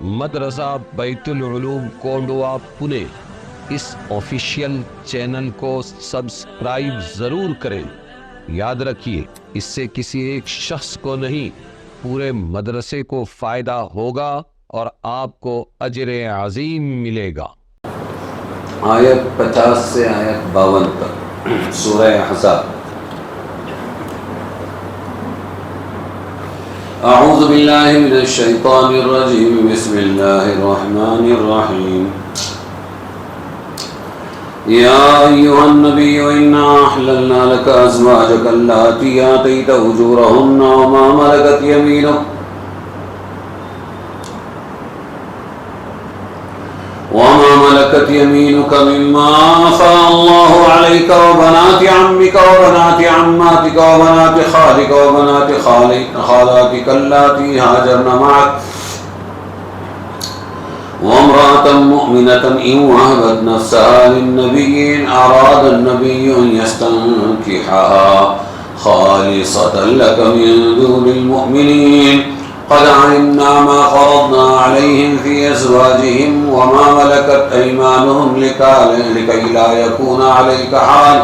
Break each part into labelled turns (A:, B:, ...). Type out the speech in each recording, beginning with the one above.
A: مدرسہ بیت العلوم کونڈوا پونے اس official channel کو سبسکرائب ضرور کریں۔ یاد رکھیے، اس سے کسی ایک شخص کو نہیں، پورے مدرسے کو فائدہ ہوگا اور آپ کو اجر عظیم ملے گا۔
B: آیت 50 سے آیت 52 تک سورہ احزاب۔ اعوذ باللہ من الشیطان الرجیم، بسم اللہ الرحمن الرحیم۔ یا ایہا النبی انا احللنا لک ازواجک اللاتی آتیت اجورہن وما ملکت یمینک يمينك مما أفاء الله عليك وبنات عمك وبنات عماتك وبنات خالك وبنات خالاتك اللاتي هاجرن معك وامرأة مؤمنة إن وهبت نفسها للنبي إن أراد النبي أن يستنكحها خالصة لك من دون المؤمنين قد علمنا ما فرضنا عليهم في أزواجهم وما ملكت أيمانهم لكي لا يكون عليك حرج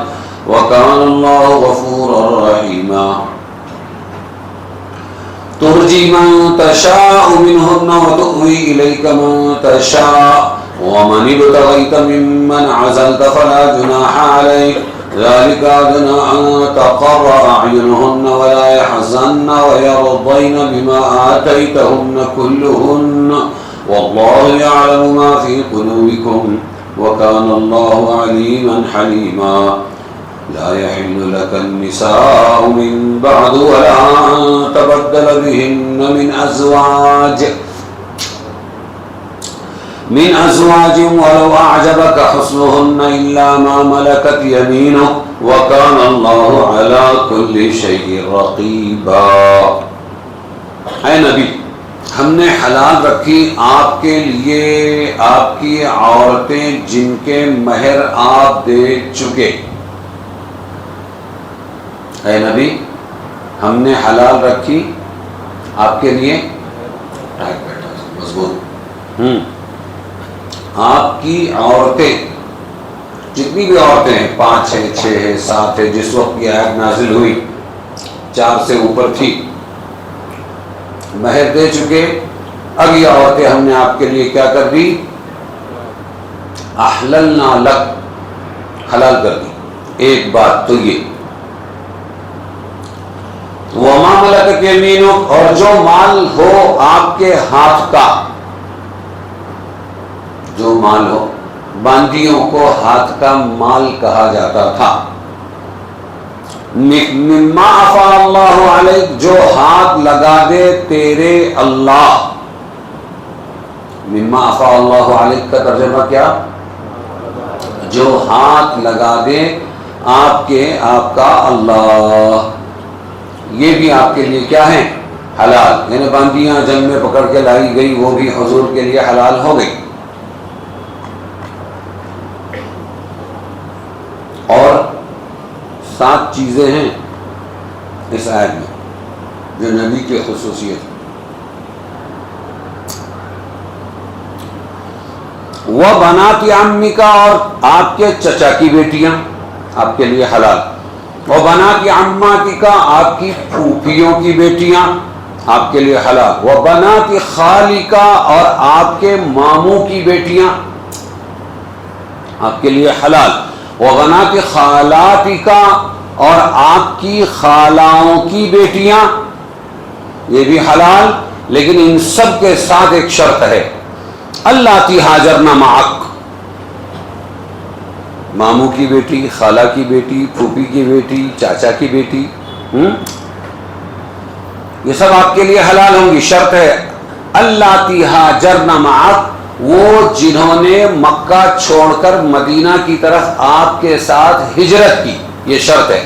B: وكان الله غفورا رحيما ترجي من تشاء منهن وتؤوي إليك من تشاء ومن ابتغيت ممن عزلت فلا جناح عليك ذلك أدنى أن تقر أعينهن ولا يحزن ويرضين بما آتيتهن كلهن والله يعلم ما في قلوبكم وكان الله عليما حليما لا يحل لك النساء من بعد ولا أن تبدل بهن من أزواج ولو أعجبك حسنهن إلا ما ملكت يمينك وكان الله على كل شيء رقيبا۔ اے نبی، ہم نے حلال رکھی آپ کے لیے آپ کی عورتیں جن کے مہر آپ دے چکے۔ اے نبی، ہم نے حلال رکھی آپ کے لیے مضبوط آپ کی عورتیں، جتنی بھی عورتیں ہیں، 5 ہیں، 6 ہیں، 7 ہیں، جس وقت یہ آیت نازل ہوئی 4 سے اوپر تھی، مہر دے چکے، اب یہ عورتیں ہم نے آپ کے لیے کیا کر دی؟ احللنا لک، حلال کر دی۔ ایک بات تو یہ، وما ملکت یمینک، اور جو مال ہو آپ کے ہاتھ کا، جو مال ہو، باندیوں کو ہاتھ کا مال کہا جاتا تھا۔ مما افاء اللہ علیک، جو ہاتھ لگا دے تیرے اللہ۔ مما افاء اللہ علیک کا ترجمہ کیا؟ جو ہاتھ لگا دے آپ کا اللہ، یہ بھی آپ کے لیے کیا ہے؟ حلال۔ یعنی باندیاں جنگ میں پکڑ کے لائی گئی، وہ بھی حضور کے لیے حلال ہو گئی۔ اور 7 چیزیں ہیں اس آیت میں جو نبی کی خصوصیت ہے۔ وہ بنات عمک، اور آپ کے چچا کی بیٹیاں آپ کے لیے حلال۔ وہ بنات عماتک، آپ کی پھوپھیوں کی بیٹیاں آپ کے لیے حلال۔ وہ بنات خالک، اور آپ کے ماموں کی بیٹیاں آپ کے لیے حلال۔ وبنات خالاتک، اور آپ کی خالاؤں کی بیٹیاں یہ بھی حلال، لیکن ان سب کے ساتھ ایک شرط ہے، اللاتی ہاجرن معک، ماموں کی بیٹی، خالہ کی بیٹی، پھوپھی کی بیٹی، چاچا کی بیٹی، یہ سب آپ کے لیے حلال ہوں گی۔ شرط ہے اللاتی ہاجرن معک، وہ جنہوں نے مکہ چھوڑ کر مدینہ کی طرف آپ کے ساتھ ہجرت کی، یہ شرط ہے۔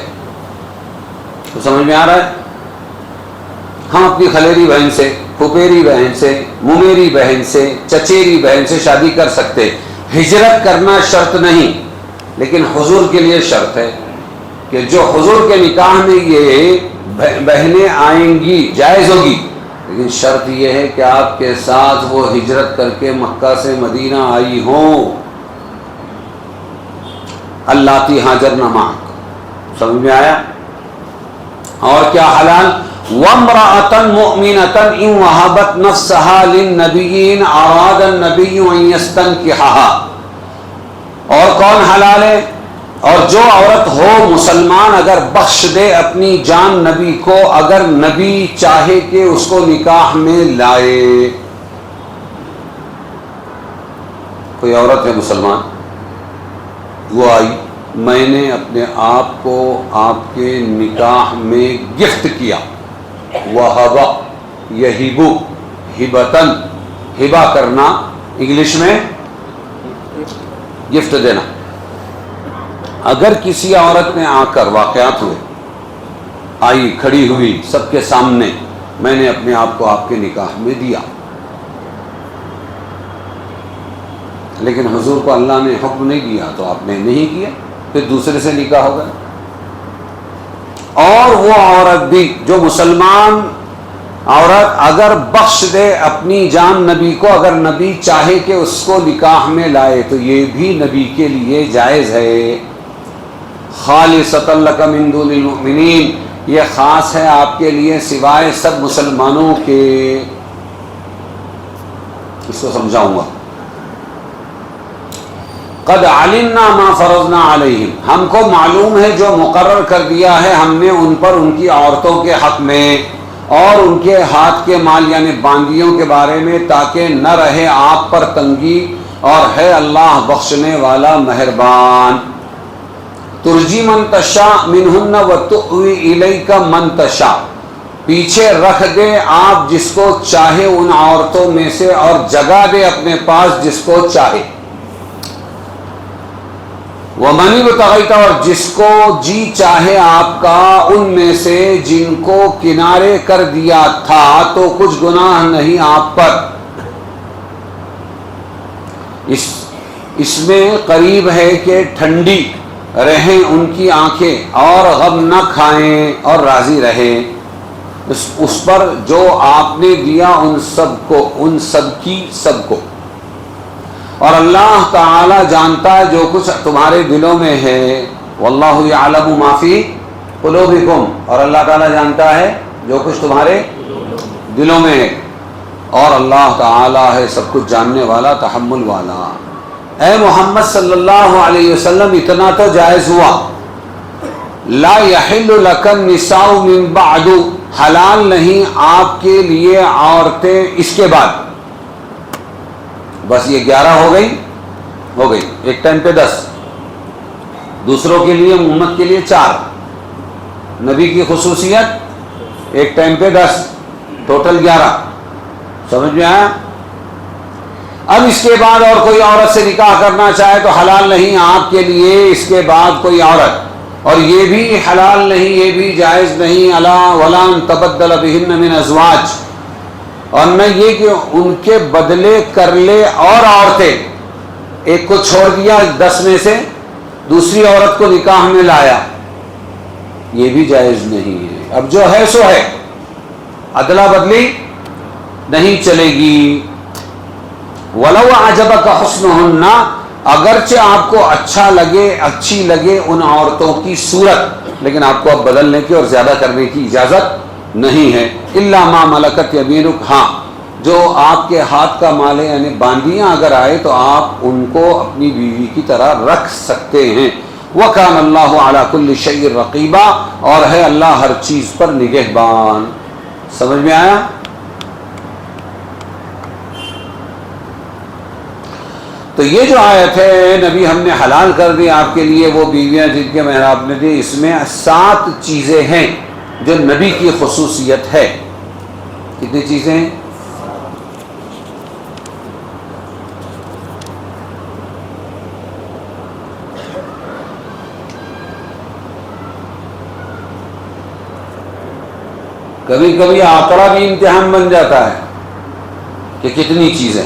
B: تو سمجھ میں آ رہا ہے؟ ہم اپنی خلیری بہن سے، پھپھیری بہن سے، ممیری بہن سے، چچیری بہن سے شادی کر سکتے، ہجرت کرنا شرط نہیں، لیکن حضور کے لیے شرط ہے کہ جو حضور کے نکاح میں یہ بہنیں آئیں گی، جائز ہوگی، لیکن شرط یہ ہے کہ آپ کے ساتھ وہ ہجرت کر کے مکہ سے مدینہ آئی ہوں. اللاتی ہاجرن معک، سمجھ میں آیا؟ اور کیا حلال؟ وامرأة مؤمنة إن وهبت نفسها للنبي أراد النبي أن يستنكحها. اور کون حلال ہے؟ اور جو عورت ہو مسلمان اگر بخش دے اپنی جان نبی کو، اگر نبی چاہے کہ اس کو نکاح میں لائے. کوئی عورت ہے مسلمان، وہ آئی، میں نے اپنے آپ کو آپ کے نکاح میں گفٹ کیا. وہبا یہبو ہبتن، ہبا کرنا، انگلش میں گفٹ دینا. اگر کسی عورت نے آ کر، واقعات ہوئے، آئی کھڑی ہوئی سب کے سامنے، میں نے اپنے آپ کو آپ کے نکاح میں دیا، لیکن حضور کو اللہ نے حکم نہیں دیا تو آپ نے نہیں کیا، پھر دوسرے سے نکاح ہوگا. اور وہ عورت بھی جو مسلمان عورت اگر بخش دے اپنی جان نبی کو، اگر نبی چاہے کہ اس کو نکاح میں لائے تو یہ بھی نبی کے لیے جائز ہے. خالصۃ لک من دون المؤمنین، یہ خاص ہے آپ کے لیے سوائے سب مسلمانوں کے. اس کو سمجھاؤں گا. قد علمنا ما فرضنا علیہم، ہم کو معلوم ہے جو مقرر کر دیا ہے ہم نے ان پر ان کی عورتوں کے حق میں اور ان کے ہاتھ کے مال یعنی باندیوں کے بارے میں، تاکہ نہ رہے آپ پر تنگی، اور ہے اللہ بخشنے والا مہربان. ترجی من تشاء منہن وتؤوی الیک من تشاء، پیچھے رکھ دے آپ جس کو چاہے ان عورتوں میں سے، اور جگہ دے اپنے پاس جس کو چاہے. وَمَنِ ابْتَغَيْتَ، اور جس کو جی چاہے آپ کا ان میں سے جن کو کنارے کر دیا تھا تو کچھ گناہ نہیں آپ پر. اس میں قریب ہے کہ ٹھنڈی رہیں ان کی آنکھیں اور غم نہ کھائیں اور راضی رہیں اس پر جو آپ نے دیا ان سب کی سب کو. اور اللہ تعالی جانتا ہے جو کچھ تمہارے دلوں میں ہے. واللہ یعلم ما فی قلوبکم، اور اللہ تعالی جانتا ہے جو کچھ تمہارے دلوں میں ہے. اور اللہ تعالی ہے سب کچھ جاننے والا، تحمل والا. اے محمد صلی اللہ علیہ وسلم اتنا تو جائز ہوا. لا یحل لک النساء من بعد، حلال نہیں آپ کے لیے عورتیں اس کے بعد. بس یہ 11 ہو گئی، ایک ٹائم پہ 10، دوسروں کے لیے امت کے لیے 4، نبی کی خصوصیت ایک ٹائم پہ 10، ٹوٹل 11. سمجھ میں آیا؟ اب اس کے بعد اور کوئی عورت سے نکاح کرنا چاہے تو حلال نہیں آپ کے لیے اس کے بعد کوئی عورت. اور یہ بھی حلال نہیں، یہ بھی جائز نہیں، الا ولا تبدل بہن من ازواج، اور نہ یہ کہ ان کے بدلے کر لے اور عورتیں. ایک کو چھوڑ دیا 10 میں سے، دوسری عورت کو نکاح میں لایا، یہ بھی جائز نہیں ہے. اب جو ہے سو ہے، ادلا بدلی نہیں چلے گی. وَلَوْ أَعْجَبَكَ حُسْنُهُنَّ، اگرچہ آپ کو اچھی لگے ان عورتوں کی صورت، لیکن آپ کو اب بدلنے کی اور زیادہ کرنے کی اجازت نہیں ہے. الا ما ملکت یمینک، ہاں جو آپ کے ہاتھ کا مال ہے یعنی باندیاں اگر آئے تو آپ ان کو اپنی بیوی کی طرح رکھ سکتے ہیں. وَكَانَ اللَّهُ عَلَى كُلِّ شَيْءٍ رَقِيبًا، اور ہے اللہ ہر چیز پر نگہبان. سمجھ میں آیا؟ تو یہ جو آیت ہے نبی ہم نے حلال کر دی آپ کے لیے وہ بیویاں جن کے مہر آپ نے دی، اس میں 7 چیزیں ہیں جو نبی کی خصوصیت ہے. کتنی چیزیں ہیں؟ کبھی کبھی آنکڑا بھی امتحان بن جاتا ہے کہ کتنی چیزیں.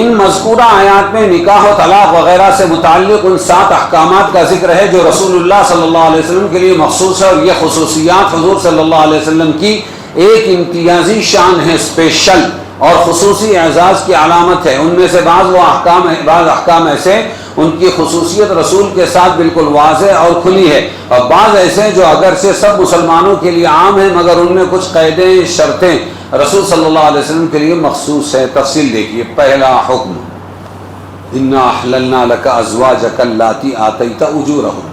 B: ان مذکورہ آیات میں نکاح و طلاق وغیرہ سے متعلق ان 7 احکامات کا ذکر ہے جو رسول اللہ صلی اللہ علیہ وسلم کے لیے مخصوص ہے، اور یہ خصوصیات حضور صلی اللہ علیہ وسلم کی ایک امتیازی شان ہے، اسپیشل اور خصوصی اعزاز کی علامت ہے۔ ان میں سے بعض احکام ایسے ان کی خصوصیت رسول کے ساتھ بالکل واضح اور کھلی ہے، اور بعض ایسے جو اگرچہ سب مسلمانوں کے لیے عام ہیں مگر ان میں کچھ قیدیں، شرطیں رسول صلی اللہ علیہ وسلم کے لیے مخصوص ہے۔ تفصیل دیکھیے۔ پہلا حکم، انا احللنا لک ازواجک اللاتی آتیت اجورہن،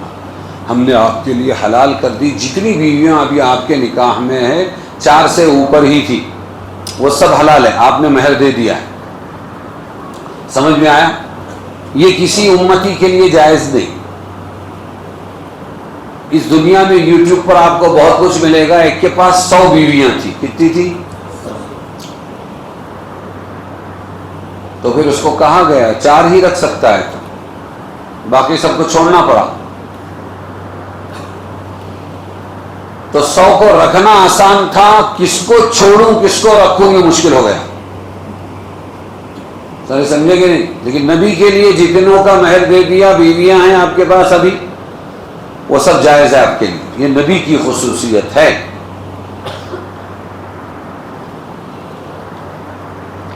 B: ہم نے آپ کے لیے حلال کر دی جتنی بیویاں ابھی آپ کے نکاح میں ہیں، 4 سے اوپر ہی تھی، وہ سب حلال ہے، آپ نے مہر دے دیا ہے۔ سمجھ میں آیا؟ یہ کسی امتی کے لیے جائز نہیں۔ اس دنیا میں یوٹیوب پر آپ کو بہت کچھ ملے گا، ایک کے پاس 100 بیویاں تھی، کتنی تھی؟ تو پھر اس کو کہا گیا 4 ہی رکھ سکتا ہے، باقی سب کو چھوڑنا پڑا۔ تو 100 کو رکھنا آسان تھا، کس کو چھوڑوں کس کو رکھوں یہ مشکل ہو گیا۔ سارے سمجھے کہ نہیں؟ لیکن نبی کے لیے جتنوں کا مہر دے دیا، بیویاں ہیں آپ کے پاس ابھی، وہ سب جائز ہے آپ کے لیے، یہ نبی کی خصوصیت ہے۔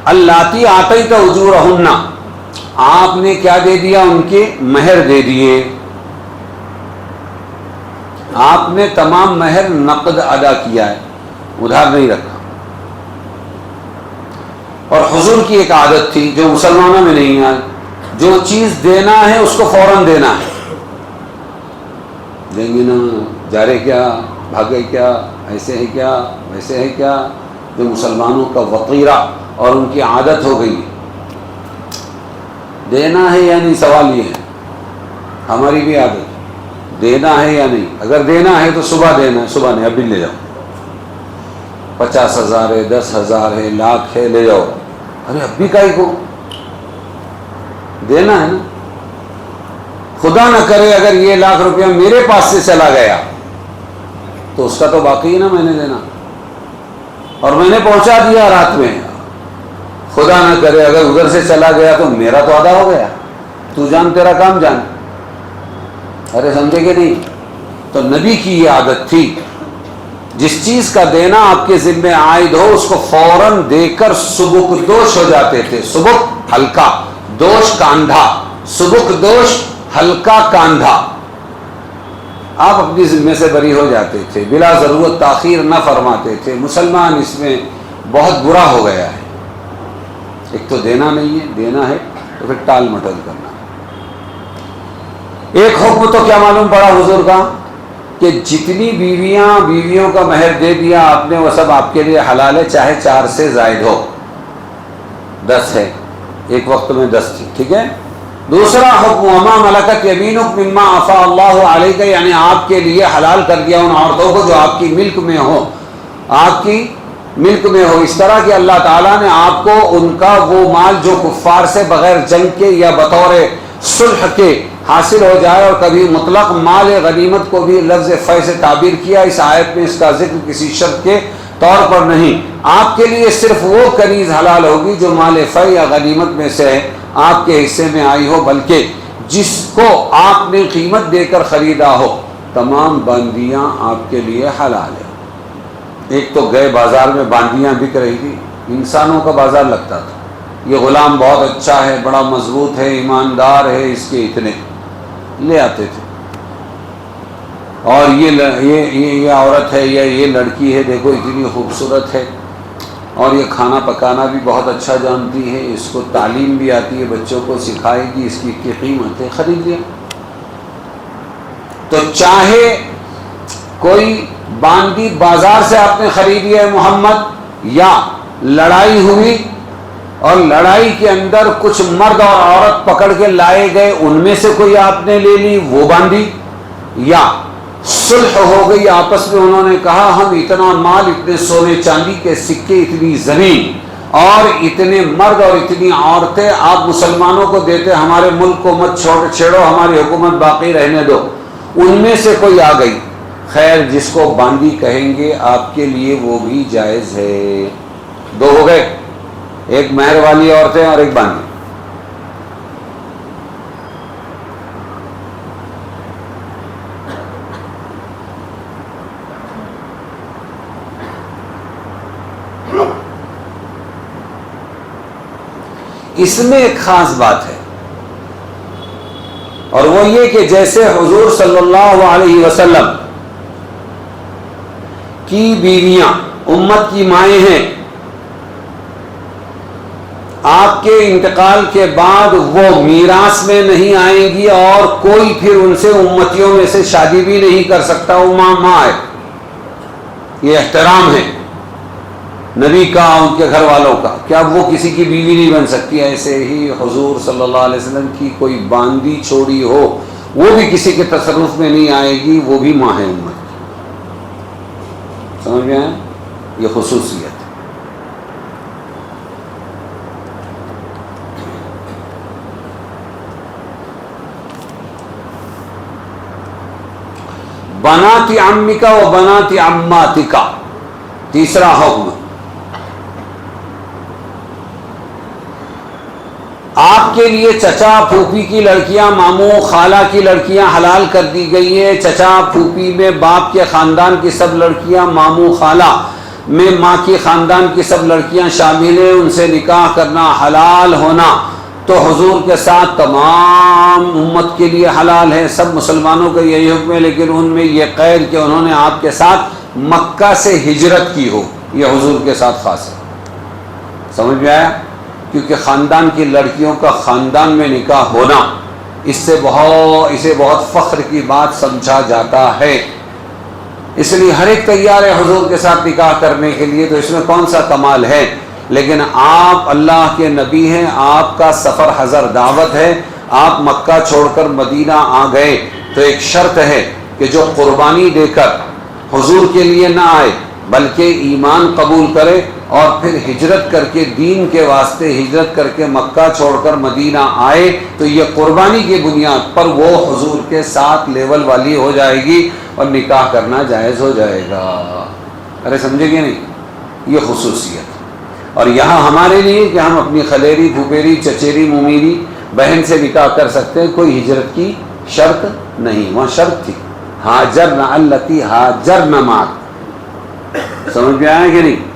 B: اللاتی آتیت اجورہن، آپ نے کیا دے دیا؟ ان کے مہر دے دیے، آپ نے تمام مہر نقد ادا کیا ہے، ادھار نہیں رکھا۔ اور حضور کی ایک عادت تھی جو مسلمانوں میں نہیں ہے، جو چیز دینا ہے اس کو فوراً دینا ہے۔ دیں گے نا، جا رہے کیا، بھاگے کیا، ایسے ہے کیا، ویسے ہے کیا، جو مسلمانوں کا وطیرہ اور ان کی عادت ہو گئی۔ دینا ہے یا نہیں، سوال یہ ہے، ہماری بھی عادت، دینا ہے یا نہیں؟ اگر دینا ہے تو صبح دینا ہے، صبح نہیں، ابھی لے جاؤ، 50,000 ہے، 10,000 ہے، لاکھ ہے، لے جاؤ۔ ارے ابھی کائی کو دینا ہے نا؟ خدا نہ کرے اگر یہ 1,00,000 روپیہ میرے پاس سے چلا گیا تو اس کا تو باقی ہے نا میں نے دینا، اور میں نے پہنچا دیا رات میں، خدا نہ کرے اگر ادھر سے چلا گیا تو میرا تو ادا ہو گیا، تو جان تیرا کام جان۔ ارے سمجھے کہ نہیں؟ تو نبی کی یہ عادت تھی، جس چیز کا دینا آپ کے ذمہ عائد ہو اس کو فوراً دے کر سبک دوش ہو جاتے تھے۔ سبک ہلکا، دوش کاندھا، سبک دوش ہلکا کاندھا، آپ اپنی ذمے سے بری ہو جاتے تھے، بلا ضرورت تاخیر نہ فرماتے تھے۔ مسلمان اس میں بہت برا ہو گیا ہے، ایک تو دینا نہیں ہے، دینا ہے تو پھر ٹال مٹول کرنا۔ ایک حکم تو کیا معلوم پڑا حضور کا کہ جتنی بیویوں کا مہر دے دیا آپ نے وہ سب آپ کے لیے حلال ہے، چاہے 4 سے زائد ہو، 10 ہے، ایک وقت میں 10 تھی، ٹھیک ہے۔ دوسرا حکم وما ملکت یمینک مما افاء اللہ علیک، یعنی آپ کے لیے حلال کر دیا ان عورتوں کو جو آپ کی ملک میں ہو، آپ کی ملک میں ہو، اس طرح کہ اللہ تعالیٰ نے آپ کو ان کا وہ مال جو کفار سے بغیر جنگ کے یا بطور صلح کے حاصل ہو جائے، اور کبھی مطلق مال غنیمت کو بھی لفظ فے سے تعبیر کیا، اس آیت میں اس کا ذکر کسی شرط کے طور پر نہیں، آپ کے لیے صرف وہ کنیز حلال ہوگی جو مال فے یا غنیمت میں سے آپ کے حصے میں آئی ہو، بلکہ جس کو آپ نے قیمت دے کر خریدا ہو، تمام باندیاں آپ کے لیے حلال ہے۔ ایک تو گئے بازار میں باندیاں بک رہی تھی، انسانوں کا بازار لگتا تھا، یہ غلام بہت اچھا ہے، بڑا مضبوط ہے، ایماندار ہے، اس کے اتنے لے آتے تھے، اور یہ عورت ہے یا یہ لڑکی ہے، دیکھو اتنی خوبصورت ہے، اور یہ کھانا پکانا بھی بہت اچھا جانتی ہے، اس کو تعلیم بھی آتی ہے، بچوں کو سکھائے گی، اس کی قیمت ہے، خرید لیا۔ تو چاہے کوئی باندی بازار سے آپ نے خریدی ہے محمد، یا لڑائی ہوئی اور لڑائی کے اندر کچھ مرد اور عورت پکڑ کے لائے گئے، ان میں سے کوئی آپ نے لے لی وہ باندی، یا صلح ہو گئی آپس میں، انہوں نے کہا ہم اتنا مال، اتنے سونے چاندی کے سکے، اتنی زمین اور اتنے مرد اور اتنی عورتیں آپ مسلمانوں کو دیتے، ہمارے ملک کو مت چھیڑو، ہماری حکومت باقی رہنے دو، ان میں سے کوئی آ گئی، خیر جس کو باندی کہیں گے آپ کے لیے وہ بھی جائز ہے۔ 2 ہو گئے، ایک مہر والی عورتیں اور ایک باندی۔ اس میں ایک خاص بات ہے، اور وہ یہ کہ جیسے حضور صلی اللہ علیہ وسلم کی بیویاں امت کی مائیں ہیں، آپ کے انتقال کے بعد وہ میراث میں نہیں آئیں گی اور کوئی پھر ان سے امتیوں میں سے شادی بھی نہیں کر سکتا، وہ ماں ہے، یہ احترام ہے نبی کا، ان کے گھر والوں کا، کیا وہ کسی کی بیوی نہیں بن سکتی؟ ایسے ہی حضور صلی اللہ علیہ وسلم کی کوئی باندی چھوڑی ہو وہ بھی کسی کے تصرف میں نہیں آئے گی، وہ بھی ماں ہے امت کی، سمجھ گئے؟ یہ خصوصیت ہے۔ بنات عمک و بنات عماتک، تیسرا حکم، آپ کے لیے چچا پھوپھی کی لڑکیاں، ماموں خالہ کی لڑکیاں حلال کر دی گئی ہے۔ چچا پھوپھی میں باپ کے خاندان کی سب لڑکیاں، ماموں خالہ میں ماں کی خاندان کی سب لڑکیاں شامل ہیں، ان سے نکاح کرنا حلال ہونا تو حضور کے ساتھ تمام امت کے لیے حلال ہے، سب مسلمانوں کا یہی حکم ہے، لیکن ان میں یہ قید کہ انہوں نے آپ کے ساتھ مکہ سے ہجرت کی ہو، یہ حضور کے ساتھ خاص ہے، سمجھ میں آیا؟ کیونکہ خاندان کی لڑکیوں کا خاندان میں نکاح ہونا اسے بہت فخر کی بات سمجھا جاتا ہے، اس لیے ہر ایک تیار ہے حضور کے ساتھ نکاح کرنے کے لیے، تو اس میں کون سا کمال ہے؟ لیکن آپ اللہ کے نبی ہیں، آپ کا سفر حضر دعوت ہے، آپ مکہ چھوڑ کر مدینہ آ گئے تو ایک شرط ہے کہ جو قربانی دے کر حضور کے لیے نہ آئے بلکہ ایمان قبول کرے اور پھر ہجرت کر کے دین کے واسطے ہجرت کر کے مکہ چھوڑ کر مدینہ آئے تو یہ قربانی کی بنیاد پر وہ حضور کے ساتھ لیول والی ہو جائے گی اور نکاح کرنا جائز ہو جائے گا۔ ارے سمجھے گے نہیں؟ یہ خصوصیت، اور یہاں ہمارے لیے کہ ہم اپنی خلیری، پھوپھیری، چچیری، مومیری بہن سے نکاح کر سکتے ہیں، کوئی ہجرت کی شرط نہیں، وہاں شرط تھی ہاجرن التی ہاجرن معک، سمجھ میں آیا کہ نہیں؟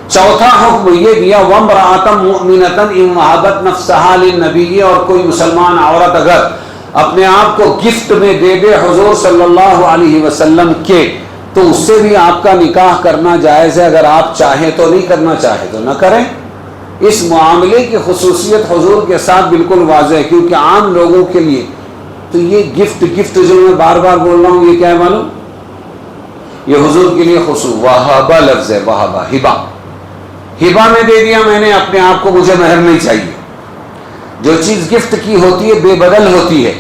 B: چوتھا حکم یہ دیا وَامْرَأَةً مُؤْمِنَةً إِن وَهَبَتْ نَفْسَهَا لِلنَّبِيِّ، اور کوئی مسلمان عورت اگر اپنے آپ کو گفٹ میں دے دے حضور صلی اللہ علیہ وسلم کے تو اس سے بھی آپ کا نکاح کرنا جائز ہے، اگر آپ چاہیں تو، نہیں کرنا چاہے تو نہ کریں۔ اس معاملے کی خصوصیت حضور کے ساتھ بالکل واضح ہے، کیونکہ عام لوگوں کے لیے تو یہ گفٹ جو میں بار بار بول رہا ہوں یہ کیا ہے معلوم؟ یہ حضور کے لیے خصوص وہابہ لفظ ہے، وہابہ، ہبہ، ہبہ میں دے دیا میں نے اپنے آپ کو، مجھے مہر نہیں چاہیے۔ جو چیز گفٹ کی ہوتی ہے بے بدل ہوتی ہے،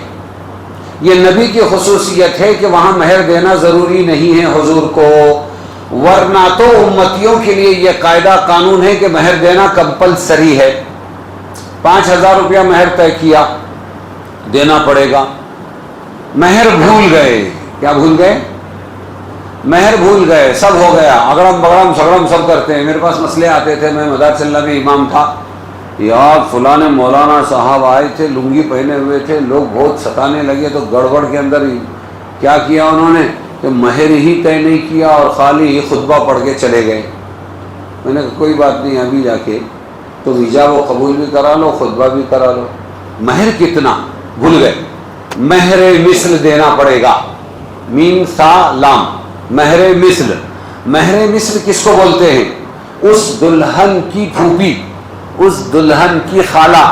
B: یہ نبی کی خصوصیت ہے کہ وہاں مہر دینا ضروری نہیں ہے حضور کو، ورنہ تو امتیوں کے لیے یہ قاعدہ قانون ہے کہ مہر دینا کمپلسری ہے۔ 5,000 روپیہ مہر طے کیا، دینا پڑے گا، مہر بھول گئے، کیا بھول گئے؟ مہر بھول گئے، سب ہو گیا، اگڑم بگڑم سگڑم سب کرتے ہیں۔ میرے پاس مسئلے آتے تھے، میں مدارس اللہ میں امام تھا، یار فلاں مولانا صاحب آئے تھے، لنگی پہنے ہوئے تھے، لوگ بہت ستانے لگے، تو گڑبڑ کے اندر کیا کیا انہوں نے کہ مہر ہی طے نہیں کیا اور خالی ہی خطبہ پڑھ کے چلے گئے۔ میں نے کہا کوئی بات نہیں، ابھی جا کے تو ایجاب و قبول بھی کرا لو، خطبہ بھی کرا لو۔ مہر کتنا بھول گئے، مہر مثل دینا پڑے گا، میم سا لام، مہر مثل۔ مہر مثل کس کو بولتے ہیں؟ اس دلہن کی پھوپھی، اس دلہن کی خالہ،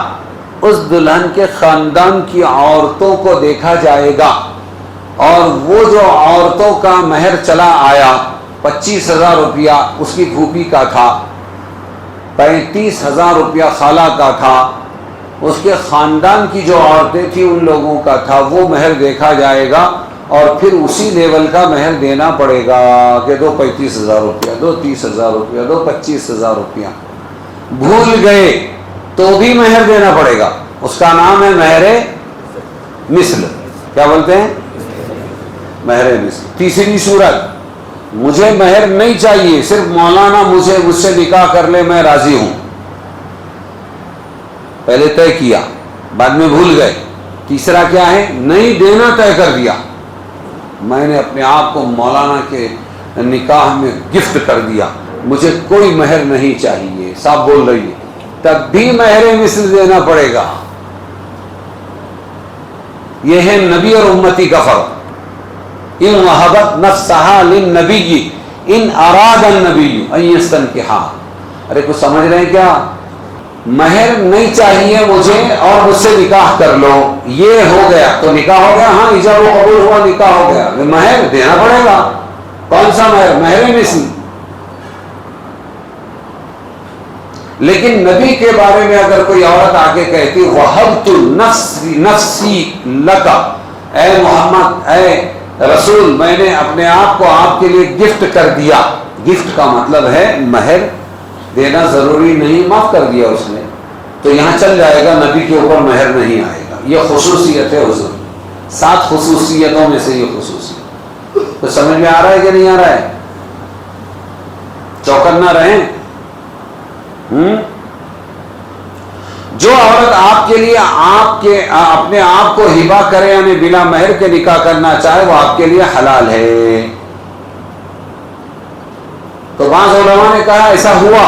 B: اس دلہن کے خاندان کی عورتوں کو دیکھا جائے گا، اور وہ جو عورتوں کا مہر چلا آیا 25,000 روپیہ اس کی پھوپھی کا تھا، 35,000 روپیہ خالہ کا تھا، اس کے خاندان کی جو عورتیں تھیں ان لوگوں کا تھا، وہ مہر دیکھا جائے گا، اور پھر اسی لیول کا مہر دینا پڑے گا کہ دو 35,000 روپیہ، دو 30,000 روپیہ، دو 25,000 روپیہ۔ بھول گئے تو بھی مہر دینا پڑے گا، اس کا نام ہے مہر مثل۔ کیا بولتے ہیں؟ مہر مثل۔ تیسری صورت، مجھے مہر نہیں چاہیے، صرف مولانا مجھ سے نکاح کر لے، میں راضی ہوں، پہلے طے کیا بعد میں بھول گئے۔ تیسرا کیا ہے؟ نہیں دینا طے کر دیا، میں نے اپنے آپ کو مولانا کے نکاح میں گفٹ کر دیا، مجھے کوئی مہر نہیں چاہیے، صاحب بول رہی ہے، تب بھی مہر مثل دینا پڑے گا۔ یہ ہے نبی اور امتی کا فرق۔ ان وہبت نفسہا للنبی ان اراد النبی ان یستنکحا۔ ارے کچھ سمجھ رہے ہیں کیا؟ مہر نہیں چاہیے مجھے اور مجھ سے نکاح کر لو، یہ ہو گیا تو نکاح ہو گیا، ہاں ایجاب و قبول ہوا، نکاح ہو گیا، مہر دینا پڑے گا۔ کون سا مہر؟ مہر مثل۔ لیکن نبی کے بارے میں اگر کوئی عورت آ کے کہتی وہبت نفسی لک، اے محمد، اے رسول، میں نے اپنے آپ کو آپ کے لیے گفٹ کر دیا، گفٹ کا مطلب ہے مہر دینا ضروری نہیں، معاف کر دیا اس نے، تو یہاں چل جائے گا، نبی کے اوپر مہر نہیں آئے گا۔ یہ خصوصیت ہے حضور، 7 خصوصیتوں میں سے یہ خصوصیت۔ تو سمجھ میں آ رہا ہے کہ نہیں آ رہا ہے؟ چوکن نہ رہیں۔ جو عورت آپ کے لیے اپنے آپ کو ہبہ کرے، یعنی بلا مہر کے نکاح کرنا چاہے، وہ آپ کے لیے حلال ہے۔ تو بعض علماء نے کہا ایسا ہوا،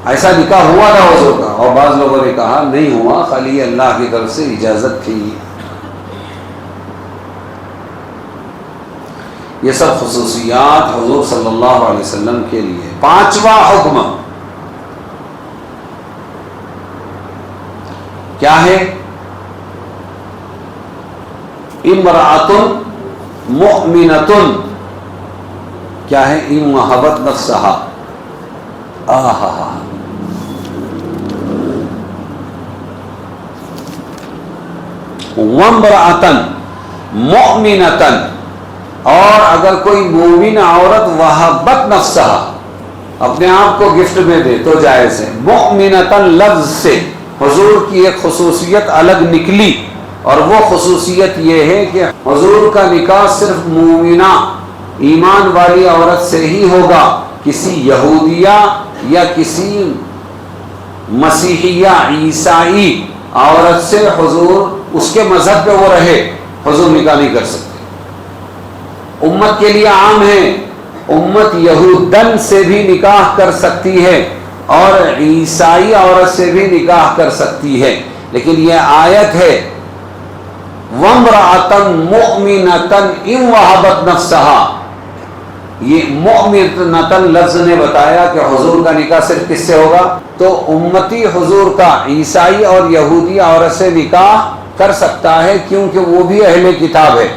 B: ایسا نکاح ہوا تھا حضور کا، اور بعض لوگوں نے کہا نہیں ہوا، خالی اللہ کی طرف سے اجازت تھی۔ یہ سب خصوصیات حضور صلی اللہ علیہ وسلم کے لیے۔ 5واں حکم کیا ہے؟ امرأۃ مؤمنۃ، کیا ہے؟ ان وہبت نفسہا، وامرأۃ مؤمنۃ، اور اگر کوئی مومن عورت وہبت نفسہا، اپنے آپ کو گفٹ میں دے تو جائز ہے۔ مؤمنۃ لفظ سے حضور کی ایک خصوصیت الگ نکلی، اور وہ خصوصیت یہ ہے کہ حضور کا نکاح صرف مومنہ ایمان والی عورت سے ہی ہوگا، کسی یہودیہ یا کسی مسیحیہ عیسائی عورت سے حضور، اس کے مذہب پہ وہ رہے، حضور نکاح نہیں کر سکتے۔ امت کے لیے عام ہے، امت یہودن سے بھی نکاح کر سکتی ہے اور عیسائی عورت سے بھی نکاح کر سکتی ہے، لیکن یہ آیت ہے وَامْرَأَةً مُؤْمِنَةً إِن وَهَبَتْ نَفْسَهَا۔ یہ مؤمنۃ لفظ نے بتایا کہ حضور کا نکاح صرف کس سے ہوگا؟ تو امتی حضور کا عیسائی اور یہودی عورت سے نکاح کر سکتا ہے، کیونکہ وہ بھی اہل کتاب ہے،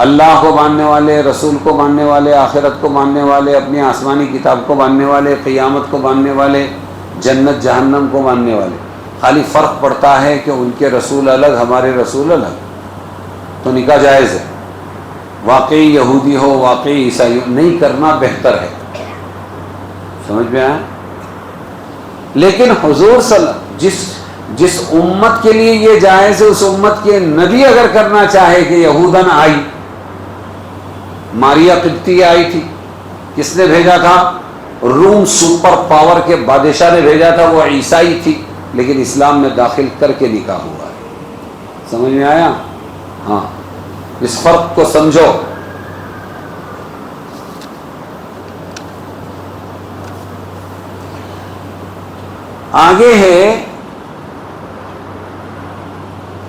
B: اللہ کو ماننے والے، رسول کو ماننے والے، آخرت کو ماننے والے، اپنی آسمانی کتاب کو ماننے والے، قیامت کو ماننے والے، جنت جہنم کو ماننے والے۔ خالی فرق پڑتا ہے کہ ان کے رسول الگ، ہمارے رسول الگ، تو نکاح جائز ہے۔ واقعی یہودی ہو، واقعی عیسائی ہو، نہیں کرنا بہتر ہے۔ سمجھ میں آیا؟ لیکن حضور صلی اللہ علیہ وسلم جس امت کے لیے یہ جائز ہے، اس امت کے نبی اگر کرنا چاہے کہ یہودن آئی، ماریا قبطی آئی تھی، کس نے بھیجا تھا؟ روم سپر پاور کے بادشاہ نے بھیجا تھا، وہ عیسائی تھی، لیکن اسلام میں داخل کر کے نکاح ہوا ہے۔ سمجھ میں آیا؟ ہاں، اس فرق کو سمجھو۔ آگے ہے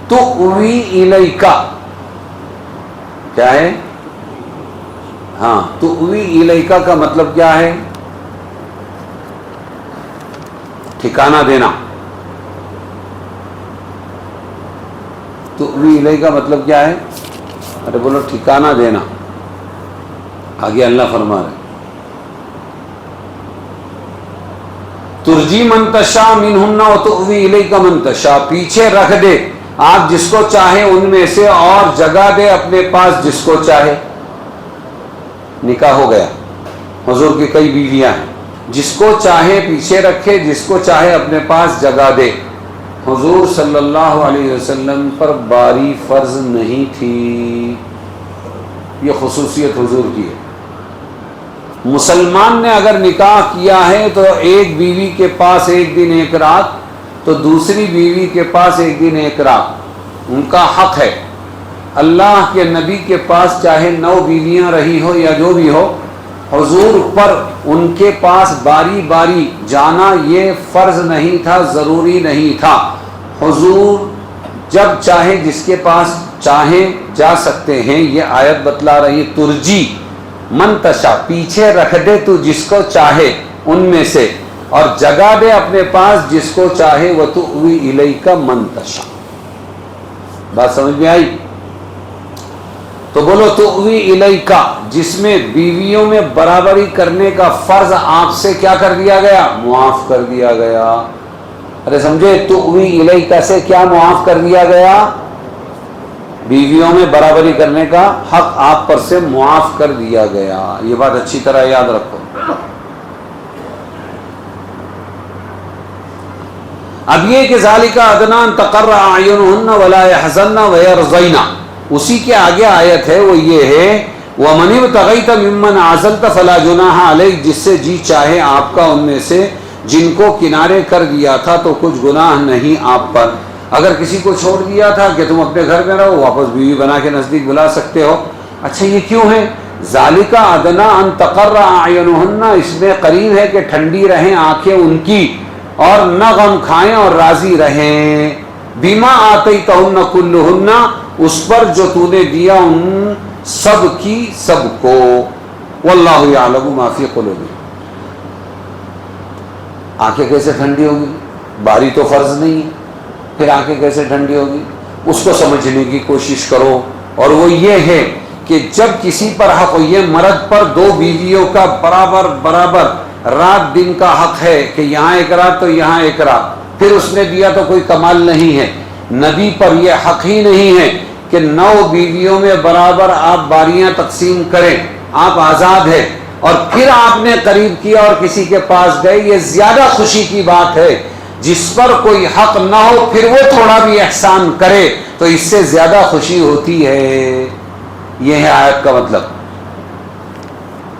B: تؤوی الیکا، کیا ہے؟ ہاں، تؤوی الیکا کا مطلب کیا ہے؟ ٹھکانہ دینا۔ تؤوی الیکا کا مطلب کیا ہے؟ ارے بولو، ٹھکانہ دینا۔ آگے اللہ فرما رہے ترجی من تشاء منہن وتؤوی الیک من تشاء، پیچھے رکھ دے آپ جس کو چاہے ان میں سے، اور جگہ دے اپنے پاس جس کو چاہے۔ نکاح ہو گیا، حضور کی کئی بیویاں ہیں، جس کو چاہے پیچھے رکھے، جس کو چاہے اپنے پاس جگہ دے۔ حضور صلی اللہ علیہ وسلم پر باری فرض نہیں تھی، یہ خصوصیت حضور کی ہے۔ مسلمان نے اگر نکاح کیا ہے تو ایک بیوی کے پاس ایک دن ایک رات، تو دوسری بیوی کے پاس ایک دن ایک رات، ان کا حق ہے۔ اللہ کے نبی کے پاس چاہے 9 بیویاں رہی ہو یا جو بھی ہو، حضور پر ان کے پاس باری باری جانا یہ فرض نہیں تھا، ضروری نہیں تھا۔ حضور جب چاہے جس کے پاس چاہیں جا سکتے ہیں۔ یہ آیت بتلا رہی ترجی من تشا، پیچھے رکھ دے تو جس کو چاہے ان میں سے، اور جگہ دے اپنے پاس جس کو چاہے، وتؤوی الیک من تشا۔ بات سمجھ میں آئی؟ تو بولو تؤوی الیک، جس میں بیویوں میں برابری کرنے کا فرض آپ سے کیا کر دیا گیا؟ معاف کر دیا گیا۔ ارے سمجھے؟ تؤوی الیک سے کیا معاف کر دیا گیا؟ بیویوں میں برابری کرنے کا حق آپ پر سے معاف کر دیا گیا۔ یہ بات اچھی طرح یاد رکھو۔ اب یہ کہ ذالک ادنیٰ ان تقر اعینہن ولا یحزن ویرضین، اسی کے آگے آیت ہے، وہ یہ ہے وَمَنِ ابْتَغَيْتَ مِمَّنْ عَزَلْتَ فَلَا جُنَاحَ عَلَيْكَ، جس سے جی چاہے آپ کا ان میں سے جن کو کنارے کر دیا تھا تو کچھ گناہ نہیں آپ پر۔ اگر کسی کو چھوڑ دیا تھا کہ تم اپنے گھر میں رہو، واپس بیوی بنا کے نزدیک بلا سکتے ہو۔ اچھا یہ کیوں ہے؟ ذالک ادنیٰ ان تقر اعینہن، اس میں قریب ہے کہ ٹھنڈی رہیں آنکھیں ان کی اور نہ غم کھائیں اور راضی رہیں، بما آتیتہن کلہن، اس پر جو تو نے دیا ان سب کی سب کو، واللہ یعلم ما فی قلوبہم۔ آنکھیں کیسے ٹھنڈی ہوگی؟ باری تو فرض نہیں ہے، پھر آنکھیں کیسے ٹھنڈی ہوگی؟ اس کو سمجھنے کی کوشش کرو۔ اور وہ یہ ہے کہ جب کسی پر حق ہو، یہ مرد پر 2 بیویوں کا برابر برابر رات دن کا حق ہے کہ یہاں ایک رات تو یہاں ایک رات، پھر اس نے دیا تو کوئی کمال نہیں ہے۔ نبی پر یہ حق ہی نہیں ہے کہ 9 بیویوں میں برابر آپ باریاں تقسیم کریں، آپ آزاد ہیں، اور پھر آپ نے قریب کیا اور کسی کے پاس گئے۔ یہ زیادہ خوشی کی بات ہے۔ جس پر کوئی حق نہ ہو پھر وہ تھوڑا بھی احسان کرے تو اس سے زیادہ خوشی ہوتی ہے۔ یہ ہے آیت کا مطلب،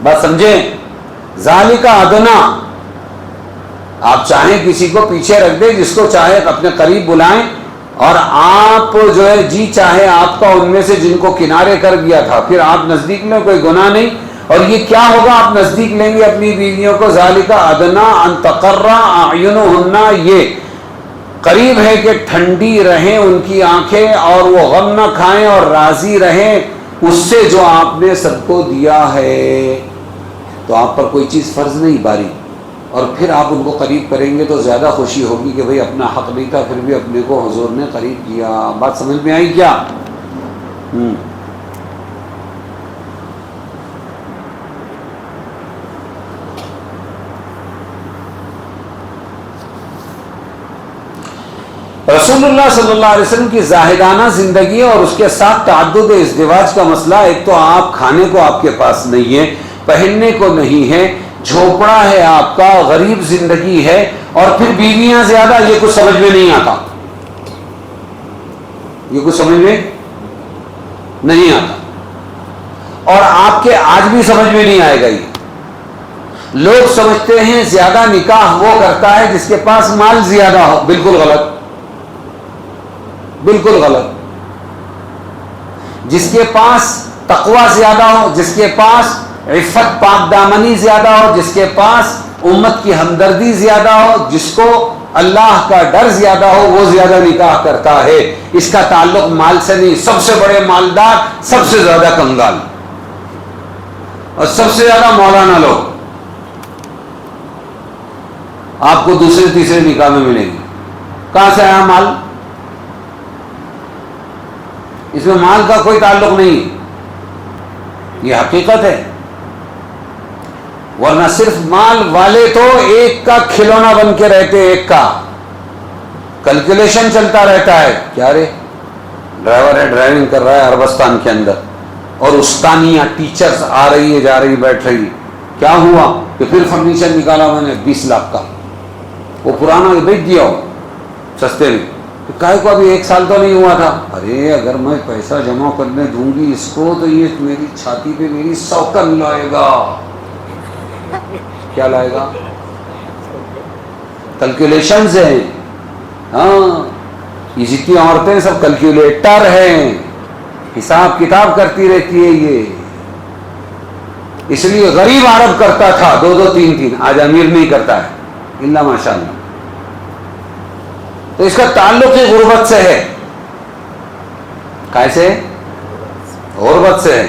B: بات سمجھیں؟ ذالک ادنیٰ، آپ چاہیں کسی کو پیچھے رکھ دیں، جس کو چاہے اپنے قریب بلائیں، اور آپ جو ہے جی چاہے آپ کا ان میں سے جن کو کنارے کر دیا تھا، پھر آپ نزدیک میں کوئی گناہ نہیں۔ اور یہ کیا ہوگا؟ آپ نزدیک لیں گے اپنی بیویوں کو، ذالک ادنیٰ ان تقر اعینہن، یہ قریب ہے کہ ٹھنڈی رہیں ان کی آنکھیں اور وہ غم نہ کھائیں اور راضی رہیں اس سے جو آپ نے سب کو دیا ہے۔ تو آپ پر کوئی چیز فرض نہیں باری، اور پھر آپ ان کو قریب کریں گے تو زیادہ خوشی ہوگی کہ بھئی اپنا حق نہیں تھا پھر بھی اپنے کو حضور نے قریب کیا۔ بات سمجھ میں آئی کیا؟ رسول اللہ صلی اللہ علیہ وسلم کی زاہدانہ زندگی اور اس کے ساتھ تعدد ازدواج کا مسئلہ، ایک تو آپ کھانے کو آپ کے پاس نہیں ہے، پہننے کو نہیں ہے، جھوپڑا ہے آپ کا، غریب زندگی ہے، اور پھر بیویاں زیادہ، یہ کچھ سمجھ میں نہیں آتا، یہ کچھ سمجھ میں نہیں آتا، اور آپ کے آج بھی سمجھ میں نہیں آئے گا۔ یہ لوگ سمجھتے ہیں زیادہ نکاح وہ کرتا ہے جس کے پاس مال زیادہ ہو، بالکل غلط، بالکل غلط۔ جس کے پاس تقوی زیادہ ہو، جس کے پاس عفت پاک دامنی زیادہ ہو، جس کے پاس امت کی ہمدردی زیادہ ہو، جس کو اللہ کا ڈر زیادہ ہو، وہ زیادہ نکاح کرتا ہے۔ اس کا تعلق مال سے نہیں۔ سب سے بڑے مالدار سب سے زیادہ کنگال، اور سب سے زیادہ مولانا لوگ آپ کو دوسرے تیسرے نکاح میں ملیں گے۔ کہاں سے آیا مال؟ اس میں مال کا کوئی تعلق نہیں، یہ حقیقت ہے۔ ورنہ صرف مال والے تو ایک کا کھلونا بن کے رہتے، ایک کا کیلکولیشن چلتا رہتا ہے، کیا رے ڈرائیور ہے، ڈرائیونگ کر رہا ہے عربستان کے اندر، اور استانیہ ٹیچرز آ رہی ہے جا رہی بیٹھ رہی ہے، کیا ہوا کہ پھر فرنیچر نکالا میں نے 20 لاکھ کا، وہ پرانا بیچ دیا ہو سستے میں، کائے کو ابھی 1 سال تو نہیں ہوا تھا، ارے اگر میں پیسہ جمع کرنے دوں گی اس کو تو یہ میری چھاتی پہ میری سوکن لائے گا۔ کیا لائے گا؟ کیلکولیشنز ہیں، ہاں یہ جتنی عورتیں سب کیلکولیٹر ہیں، حساب کتاب کرتی رہتی ہے یہ. اس لیے غریب عرب کرتا تھا 2 3 3، آج امیر نہیں کرتا ہے الا ماشاء اللہ. تو اس کا تعلق ہی غربت سے ہے. کیسے؟ غربت سے ہے.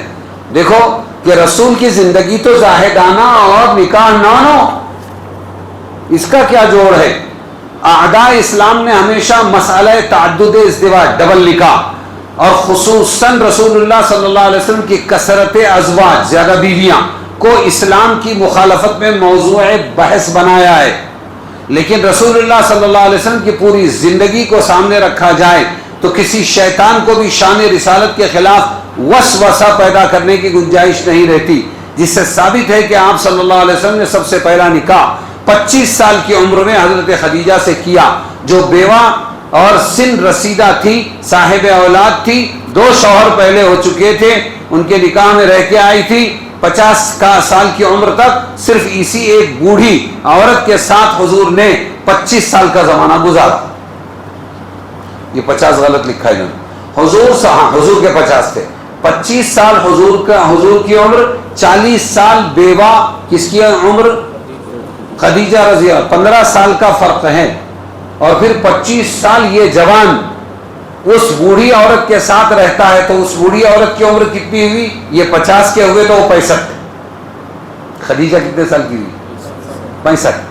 B: دیکھو کہ رسول کی زندگی تو زاہدانہ اور نکاح نانو، اس کا کیا جوڑ ہے؟ اعداء اسلام نے ہمیشہ مسئلہ تعدد ازدواج، ڈبل نکاح، اور خصوصاً رسول اللہ صلی اللہ علیہ وسلم کی کثرت ازواج، زیادہ بیویاں کو اسلام کی مخالفت میں موضوع بحث بنایا ہے. لیکن رسول اللہ صلی اللہ علیہ وسلم کی پوری زندگی کو سامنے رکھا جائے تو کسی شیطان کو بھی شان رسالت کے خلاف وسوسہ پیدا کرنے کی گنجائش نہیں رہتی، جس سے ثابت ہے کہ آپ صلی اللہ علیہ وسلم نے سب سے پہلا نکاح 25 سال کی عمر میں حضرت خدیجہ سے کیا، جو بیوہ اور سن رسیدہ تھی، صاحب اولاد تھی. 2 شوہر پہلے ہو چکے تھے، ان کے نکاح میں رہ کے آئی تھی. 50 سال کی عمر تک صرف اسی ایک بوڑھی عورت کے ساتھ حضور نے 25 سال کا زمانہ گزارا. یہ 50 غلط لکھا ہے حضور کے 50 تھے. 25 سال حضور کی عمر، 40 سال بیوہ کس کی عمر؟ خدیجہ رضی اللہ. 15 سال کا فرق ہے. اور پھر 25 سال یہ جوان اس بوڑھی عورت کے ساتھ رہتا ہے، تو اس بوڑھی عورت کی عمر کتنی ہوئی؟ یہ 50 کے ہوئے تو وہ 65. خدیجہ کتنے سال کی ہوئی؟ 65.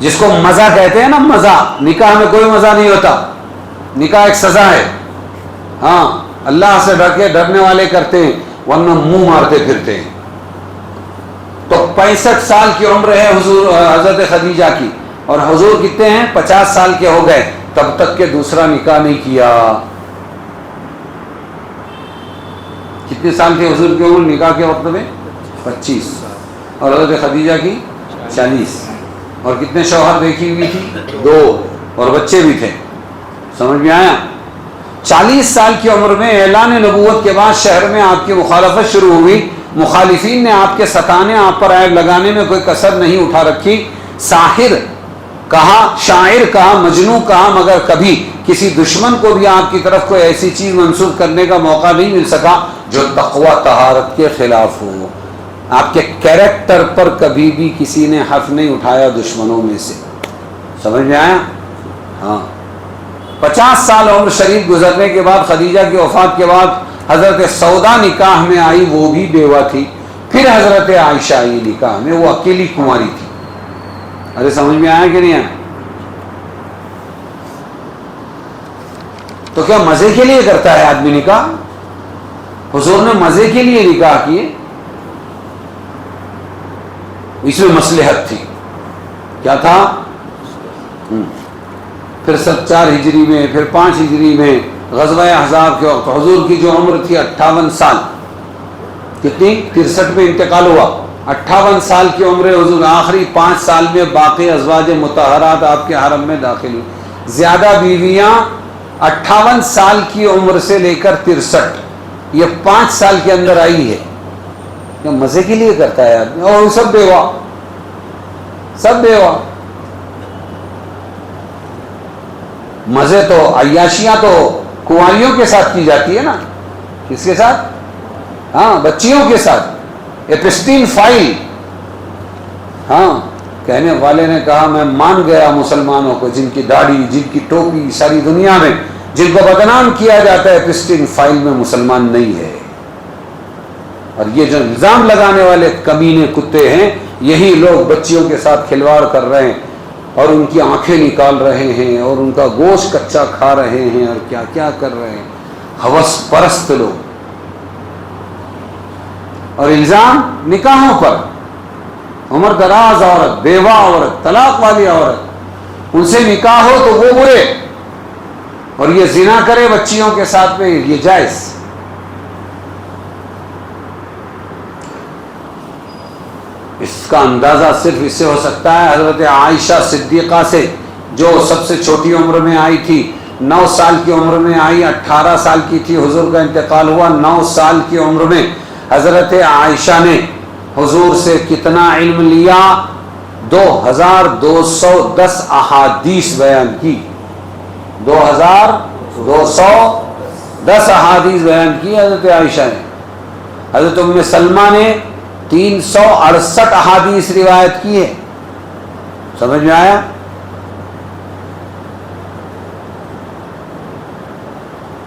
B: جس کو مزہ کہتے ہیں نا، مزہ. نکاح میں کوئی مزہ نہیں ہوتا، نکاح ایک سزا ہے. ہاں، اللہ سے ڈرنے والے کرتے ہیں، ورنہ منہ مارتے پھرتے ہیں. تو 65 سال کی عمر ہے حضرت خدیجہ کی، اور حضور کتنے ہیں؟ 50 سال کے ہو گئے، تب تک کہ دوسرا نکاح نہیں کیا. کتنے سال تھے حضور کی عمر نکاح کے وقت میں؟ 25. اور حضرت خدیجہ کی 40. اور کتنے شوہر دیکھی ہوئی تھی؟ 2. اور بچے بھی تھے. سمجھ میں آیا؟ 40 سال کی عمر میں اعلان نبوت کے بعد شہر میں آپ کی مخالفت شروع ہوئی. مخالفین نے آپ کے ستانے، آپ پر عیب لگانے میں کوئی کسر نہیں اٹھا رکھی. ساحر کہا، شاعر کہا، مجنوں کہا، مگر کبھی کسی دشمن کو بھی آپ کی طرف کوئی ایسی چیز منسوب کرنے کا موقع نہیں مل سکا جو تقوی طہارت کے خلاف ہو. آپ کے کیریکٹر پر کبھی بھی کسی نے حرف نہیں اٹھایا دشمنوں میں سے. سمجھ میں آیا؟ ہاں. 50 سال عمر شریف گزرنے کے بعد خدیجہ کی وفات کے بعد حضرت سودا نکاح میں آئی، وہ بھی بیوہ تھی. پھر حضرت عائشہ آئی نکاح میں، وہ اکیلی کنواری تھی. ارے سمجھ میں آیا کہ نہیں آیا؟ تو کیا مزے کے لیے کرتا ہے آدمی نکاح؟ حضور نے مزے کے لیے نکاح کیے، اس میں مصلحت تھی. کیا تھا؟ پھر 4 ہجری میں، پھر 5 ہجری میں غزوہ احزاب کے وقت حضور کی جو عمر تھی 58 سال، کتنی؟ 63 میں انتقال ہوا. 58 سال کی عمر حضور، آخری 5 سال میں باقی ازواج مطہرات آپ کے حرم میں داخل ہوئی. زیادہ بیویاں 58 سال کی عمر سے لے کر 63، یہ 5 سال کے اندر آئی ہے. یہ مزے کے لیے کرتا ہے آدمی. اور سب بیوہ، سب بیوہ. مزے تو، عیاشیاں تو کنواریوں کے ساتھ کی جاتی ہے نا. کس کے ساتھ؟ ہاں، بچیوں کے ساتھ. Epstein file. ہاں، کہنے والے نے کہا میں مان گیا مسلمانوں کو، جن کی داڑھی، جن کی ٹوپی ساری دنیا میں جن کو بدنام کیا جاتا ہے، ایپسٹین فائل میں مسلمان نہیں ہے. اور یہ جو الزام لگانے والے کمینے کتے ہیں، یہی لوگ بچیوں کے ساتھ کھلواڑ کر رہے ہیں اور ان کی آنکھیں نکال رہے ہیں اور ان کا گوشت کچا کھا رہے ہیں اور کیا کیا کر رہے ہیں. ہوس پرست لوگ. اور الزام نکاحوں پر. عمر دراز عورت، بیوہ عورت، طلاق والی عورت، ان سے نکاح ہو تو وہ برے، اور یہ زنا کرے بچیوں کے ساتھ میں یہ جائز. اس کا اندازہ صرف اس سے ہو سکتا ہے حضرت عائشہ صدیقہ سے، جو سب سے چھوٹی عمر میں آئی تھی. 9 سال کی عمر میں آئی، 18 سال کی تھی حضور کا انتقال ہوا. 9 سال کی عمر میں حضرت عائشہ نے حضور سے کتنا علم لیا؟ 2210 احادیث بیان کی. 2210 10 احادیث بیان کی حضرت عائشہ نے. حضرت ام سلمہ نے 368 احادیث روایت کی ہے. سمجھ میں آیا؟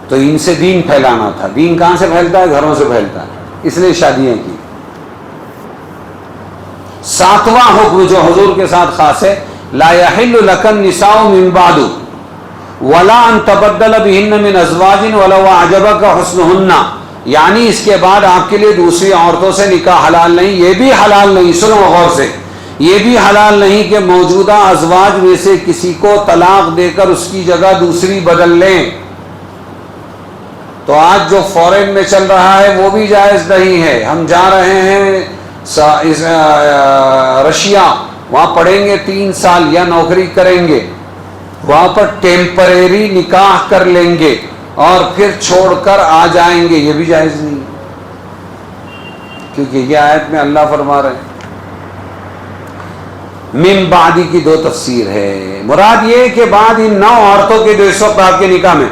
B: تو ان سے دین پھیلانا تھا. دین کہاں سے پھیلتا ہے؟ گھروں سے پھیلتا ہے. اس لیے شادیاں کی. 7واں حکم جو حضور کے ساتھ خاص ہے، لا يحل لك النساء من بعد ولا ان تبدل بهن من ازواج ولو اعجبك حسنهن، یعنی اس کے بعد آپ کے لیے دوسری عورتوں سے نکاح حلال نہیں. یہ بھی حلال نہیں، سنو غور سے، یہ بھی حلال نہیں کہ موجودہ ازواج میں سے کسی کو طلاق دے کر اس کی جگہ دوسری بدل لیں. تو آج جو فورن میں چل رہا ہے وہ بھی جائز نہیں ہے. ہم جا رہے ہیں رشیا، وہاں پڑھیں گے 3 سال یا نوکری کریں گے، وہاں پر ٹیمپریری نکاح کر لیں گے اور پھر چھوڑ کر آ جائیں گے. یہ بھی جائز نہیں، کیونکہ یہ آیت میں اللہ فرما رہے ہیں. من بعدی کی 2 تفسیر ہے. مراد یہ کہ بعد ان 9 عورتوں کے جو اس وقت آپ کے نکاح میں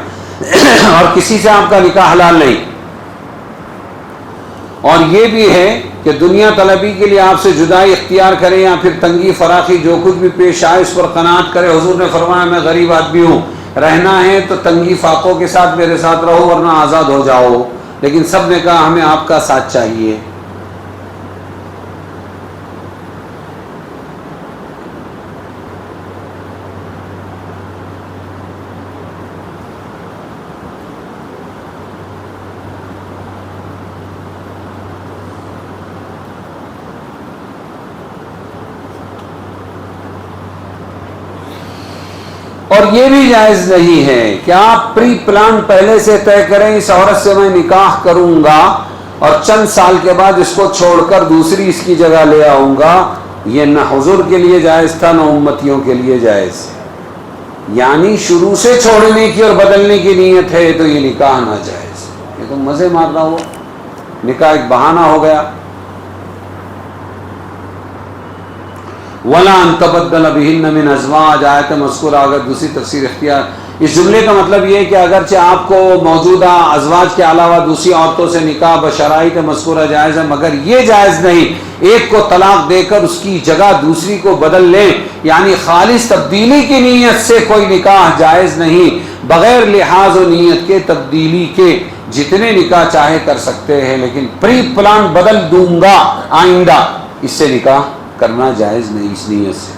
B: اور کسی سے آپ کا نکاح حلال نہیں. اور یہ بھی ہے کہ دنیا طلبی کے لیے آپ سے جدائی اختیار کریں یا پھر تنگی فراخی جو کچھ بھی پیش آئے اس پر قناعت کرے. حضور نے فرمایا میں غریب آدمی ہوں، رہنا ہے تو تنگی فاقوں کے ساتھ میرے ساتھ رہو ورنہ آزاد ہو جاؤ. لیکن سب نے کہا ہمیں آپ کا ساتھ چاہیے. اور یہ بھی جائز نہیں ہے کہ آپ پری پلان پہلے سے طے کریں اس عورت سے میں نکاح کروں گا اور چند سال کے بعد اس کو چھوڑ کر دوسری اس کی جگہ لے آؤں گا. یہ نہ حضور کے لیے جائز تھا نہ امتیوں کے لیے جائز. یعنی شروع سے چھوڑنے کی اور بدلنے کی نیت ہے تو یہ نکاح ناجائز. یہ تو مزے مارنا ہوا، نکاح ایک بہانہ ہو گیا. وَلَا أَن تَبَدَّلَ بِهِنَّ مِنْ أَزْوَاجٍ، آیت مذکورہ اگر دوسری تفسیر اختیار. اس جملے کا مطلب یہ ہے کہ اگرچہ آپ کو موجودہ ازواج کے علاوہ دوسری عورتوں سے نکاح بشرائط مذکورہ جائز ہے، مگر یہ جائز نہیں ایک کو طلاق دے کر اس کی جگہ دوسری کو بدل لیں. یعنی خالص تبدیلی کی نیت سے کوئی نکاح جائز نہیں. بغیر لحاظ و نیت کے تبدیلی کے جتنے نکاح چاہے کر سکتے ہیں، لیکن پری پلان بدل دوں گا آئندہ، اس سے نکاح کرنا جائز نہیں اس نیت سے.